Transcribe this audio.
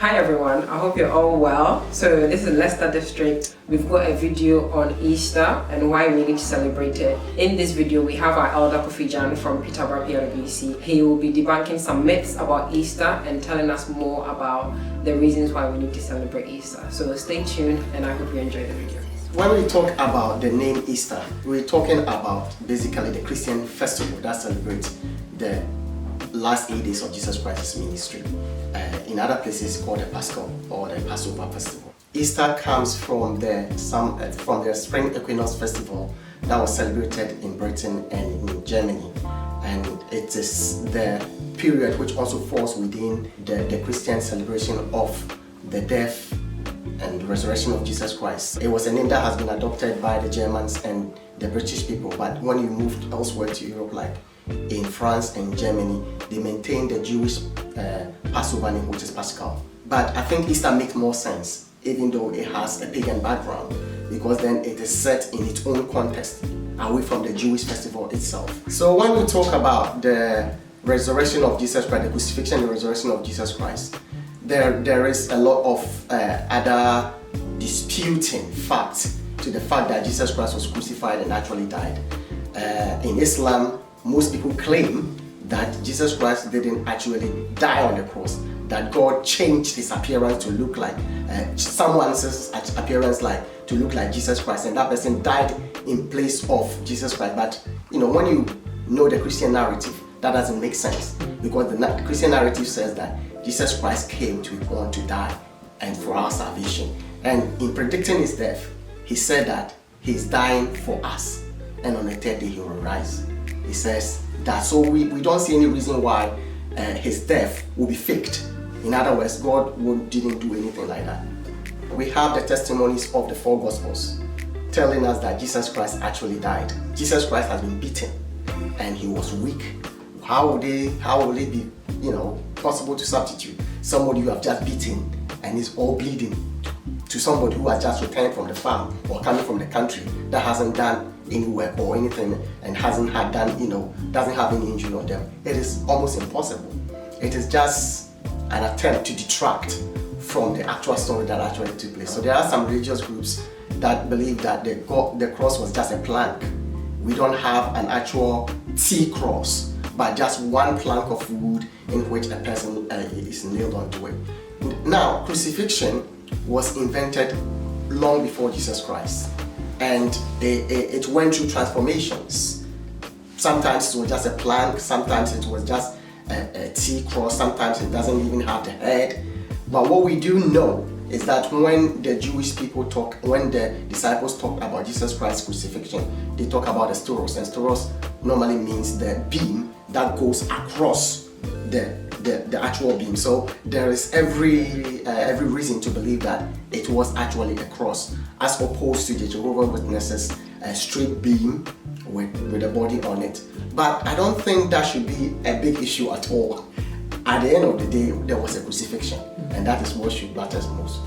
Hi everyone, I hope you're all well. So this is Leicester District. We've got a video on Easter and why we need to celebrate it. In this video, we have our elder Kofi Jan from Peterborough PLWC. He will be debunking some myths about Easter and telling us more about the reasons why we need to celebrate Easter. So stay tuned and I hope you enjoy the video. When we talk about the name Easter, we're talking about basically the Christian festival that celebrates the last 8 days of Jesus Christ's ministry. In other places called the Paschal or the Passover festival. Easter comes from the spring equinox festival that was celebrated in Britain and in Germany, and it is the period which also falls within the Christian celebration of the death and resurrection of Jesus Christ. It was a name that has been adopted by the Germans and the British people, but when you moved elsewhere to Europe, like in France and Germany, they maintained the Jewish Passover name, which is Paschal. But I think Easter makes more sense, even though it has a pagan background, because then it is set in its own context, away from the Jewish festival itself. So when we talk about the resurrection of Jesus Christ, the crucifixion and resurrection of Jesus Christ, there is a lot of other disputing facts to the fact that Jesus Christ was crucified and actually died. In Islam, most people claim that Jesus Christ didn't actually die on the cross, that God changed his appearance to look like someone else's appearance, like to look like Jesus Christ, and that person died in place of Jesus Christ. But when you know the Christian narrative, that doesn't make sense, because the Christian narrative says that Jesus Christ came to be born to die and for our salvation. And in predicting his death, he said that he's dying for us, and on the third day he will rise. He says that, so we don't see any reason why his death will be faked. In other words, God didn't do anything like that. We have the testimonies of the 4 Gospels telling us that Jesus Christ actually died. Jesus Christ has been beaten and he was weak. How will it be possible to substitute somebody you have just beaten and is all bleeding to somebody who has just returned from the farm or coming from the country that hasn't done any work or anything and doesn't have any injury on them? It is almost impossible. It is just an attempt to detract from the actual story that actually took place. So there are some religious groups that believe that the cross was just a plank. We don't have an actual T-cross, but just one plank of wood in which a person is nailed onto it. Now, crucifixion was invented long before Jesus Christ, and it went through transformations. Sometimes it was just a plank, sometimes it was just a T-cross, sometimes it doesn't even have the head. But what we do know is that when the disciples talk about Jesus Christ's crucifixion, they talk about the stauros, and stauros normally means the beam that goes across the actual beam. So there is every reason to believe that it was actually a cross, as opposed to the Jehovah's Witnesses straight beam with a body on it. But I don't think that should be a big issue at all. At the end of the day, there was a crucifixion, and that is what should matter most.